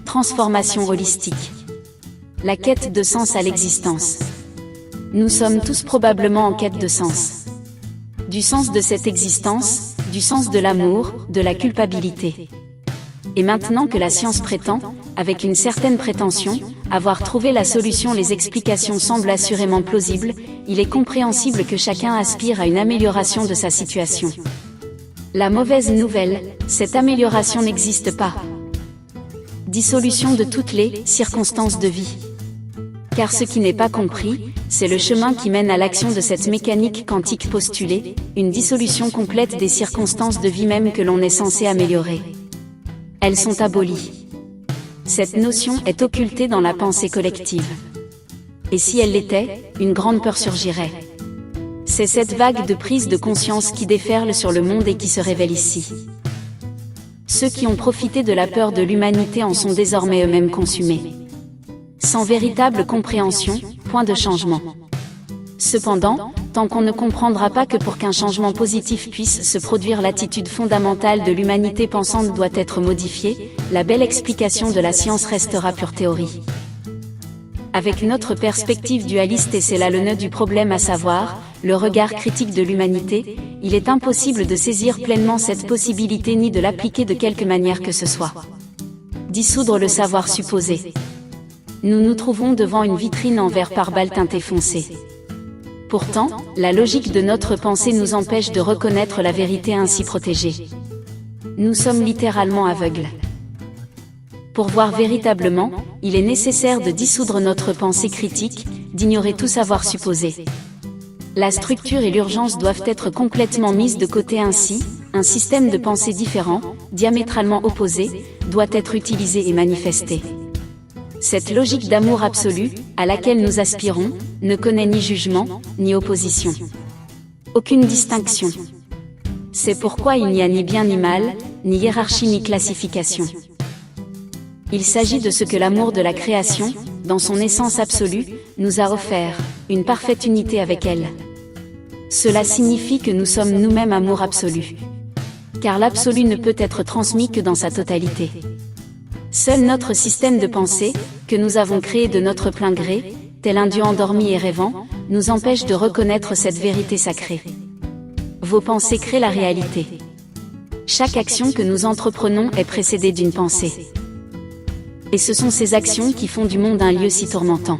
Transformation holistique. La quête de sens à l'existence. Nous sommes tous probablement en quête de sens. Du sens de cette existence, du sens de l'amour, de la culpabilité. Et maintenant que la science prétend, avec une certaine prétention, avoir trouvé la solution, les explications semblent assurément plausibles, il est compréhensible que chacun aspire à une amélioration de sa situation. La mauvaise nouvelle, cette amélioration n'existe pas. Dissolution de toutes les circonstances de vie. Car ce qui n'est pas compris, c'est le chemin qui mène à l'action de cette mécanique quantique postulée, une dissolution complète des circonstances de vie même que l'on est censé améliorer. Elles sont abolies. Cette notion est occultée dans la pensée collective. Et si elle l'était, une grande peur surgirait. C'est cette vague de prise de conscience qui déferle sur le monde et qui se révèle ici. Ceux qui ont profité de la peur de l'humanité en sont désormais eux-mêmes consumés. Sans véritable compréhension, point de changement. Cependant, tant qu'on ne comprendra pas que pour qu'un changement positif puisse se produire, l'attitude fondamentale de l'humanité pensante doit être modifiée, la belle explication de la science restera pure théorie. Avec notre perspective dualiste, et c'est là le nœud du problème, à savoir, le regard critique de l'humanité, il est impossible de saisir pleinement cette possibilité ni de l'appliquer de quelque manière que ce soit. Dissoudre le savoir supposé. Nous nous trouvons devant une vitrine en verre pare-balles teinté foncé. Pourtant, la logique de notre pensée nous empêche de reconnaître la vérité ainsi protégée. Nous sommes littéralement aveugles. Pour voir véritablement, il est nécessaire de dissoudre notre pensée critique, d'ignorer tout savoir supposé. La structure et l'urgence doivent être complètement mises de côté, ainsi, un système de pensée différent, diamétralement opposé, doit être utilisé et manifesté. Cette logique d'amour absolu, à laquelle nous aspirons, ne connaît ni jugement, ni opposition. Aucune distinction. C'est pourquoi il n'y a ni bien ni mal, ni hiérarchie ni classification. Il s'agit de ce que l'amour de la création, dans son essence absolue, nous a offert, une parfaite unité avec elle. Cela signifie que nous sommes nous-mêmes amour absolu. Car l'absolu ne peut être transmis que dans sa totalité. Seul notre système de pensée, que nous avons créé de notre plein gré, tel un Dieu endormi et rêvant, nous empêche de reconnaître cette vérité sacrée. Vos pensées créent la réalité. Chaque action que nous entreprenons est précédée d'une pensée. Et ce sont ces actions qui font du monde un lieu si tourmentant.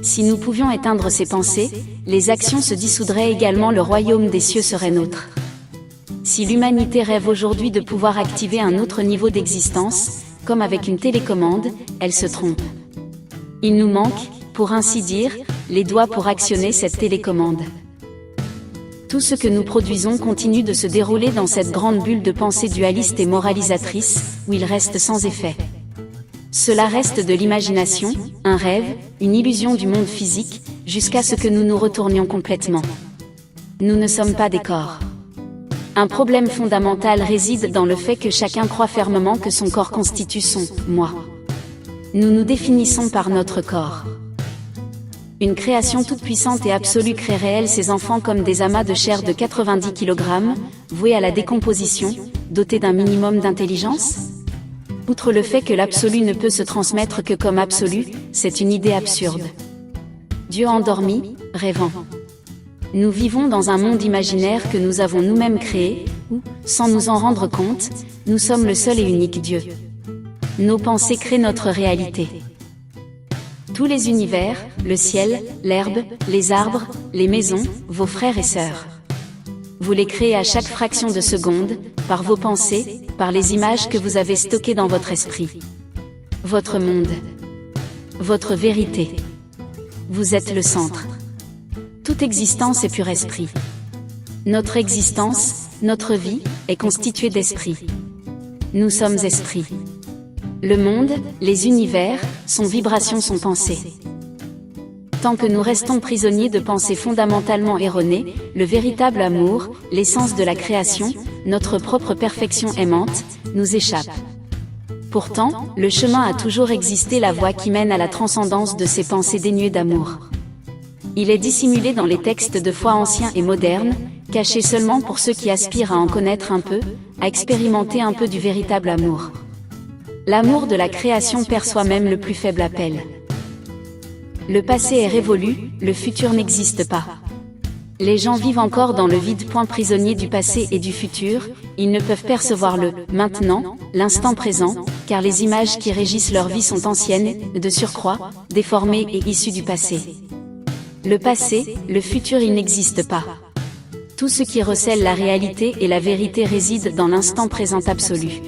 Si nous pouvions éteindre ces pensées, les actions se dissoudraient également, le royaume des cieux serait nôtre. Si l'humanité rêve aujourd'hui de pouvoir activer un autre niveau d'existence, comme avec une télécommande, elle se trompe. Il nous manque, pour ainsi dire, les doigts pour actionner cette télécommande. Tout ce que nous produisons continue de se dérouler dans cette grande bulle de pensée dualiste et moralisatrice, où il reste sans effet. Cela reste de l'imagination, un rêve, une illusion du monde physique, jusqu'à ce que nous nous retournions complètement. Nous ne sommes pas des corps. Un problème fondamental réside dans le fait que chacun croit fermement que son corps constitue son « moi ». Nous nous définissons par notre corps. Une création toute puissante et absolue créerait elle ses enfants comme des amas de chair de 90 kg, voués à la décomposition, dotés d'un minimum d'intelligence? Outre le fait que l'absolu ne peut se transmettre que comme absolu, c'est une idée absurde. Dieu endormi, rêvant. Nous vivons dans un monde imaginaire que nous avons nous-mêmes créé, où, sans nous en rendre compte, nous sommes le seul et unique Dieu. Nos pensées créent notre réalité. Tous les univers, le ciel, l'herbe, les arbres, les maisons, vos frères et sœurs. Vous les créez à chaque fraction de seconde, par vos pensées, par les images que vous avez stockées dans votre esprit. Votre monde. Votre vérité. Vous êtes le centre. Toute existence est pur esprit. Notre existence, notre vie, est constituée d'esprit. Nous sommes esprit. Le monde, les univers, sont vibrations, sont pensées. Tant que nous restons prisonniers de pensées fondamentalement erronées, le véritable amour, l'essence de la création, notre propre perfection aimante, nous échappe. Pourtant, le chemin a toujours existé, la voie qui mène à la transcendance de ces pensées dénuées d'amour. Il est dissimulé dans les textes de foi anciens et modernes, caché seulement pour ceux qui aspirent à en connaître un peu, à expérimenter un peu du véritable amour. L'amour de la création perçoit même le plus faible appel. Le passé est révolu, le futur n'existe pas. Les gens vivent encore dans le vide, prisonniers du passé et du futur, ils ne peuvent percevoir le « maintenant », l'instant présent, car les images qui régissent leur vie sont anciennes, de surcroît, déformées et issues du passé. Le passé, le futur, il n'existe pas. Tout ce qui recèle la réalité et la vérité réside dans l'instant présent absolu.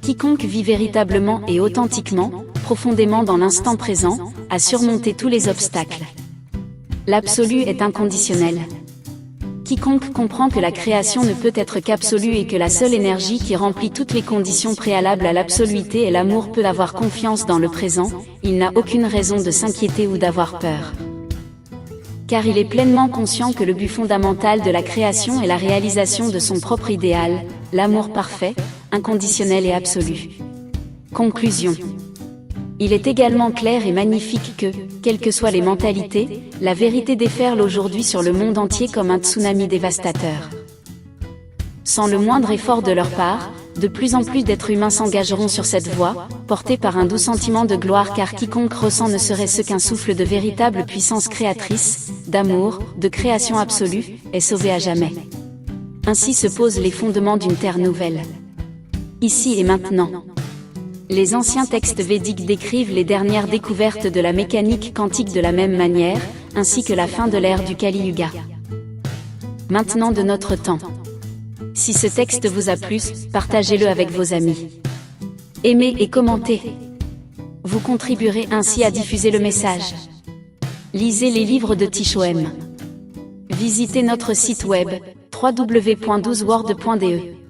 Quiconque vit véritablement et authentiquement, profondément dans l'instant présent, a surmonté tous les obstacles. L'absolu est inconditionnel. Quiconque comprend que la création ne peut être qu'absolue et que la seule énergie qui remplit toutes les conditions préalables à l'absoluité est l'amour peut avoir confiance dans le présent, il n'a aucune raison de s'inquiéter ou d'avoir peur. Car il est pleinement conscient que le but fondamental de la création est la réalisation de son propre idéal, l'amour parfait, inconditionnel et absolu. Conclusion. Il est également clair et magnifique que, quelles que soient les mentalités, la vérité déferle aujourd'hui sur le monde entier comme un tsunami dévastateur. Sans le moindre effort de leur part, de plus en plus d'êtres humains s'engageront sur cette voie, portés par un doux sentiment de gloire, car quiconque ressent ne serait-ce qu'un souffle de véritable puissance créatrice, d'amour, de création absolue, est sauvé à jamais. Ainsi se posent les fondements d'une terre nouvelle. Ici et maintenant. Les anciens textes védiques décrivent les dernières découvertes de la mécanique quantique de la même manière, ainsi que la fin de l'ère du Kali Yuga. Maintenant de notre temps. Si ce texte vous a plu, partagez-le avec vos amis. Aimez et commentez. Vous contribuerez ainsi à diffuser le message. Lisez les livres de Tichoem. Visitez notre site web, www.12word.de.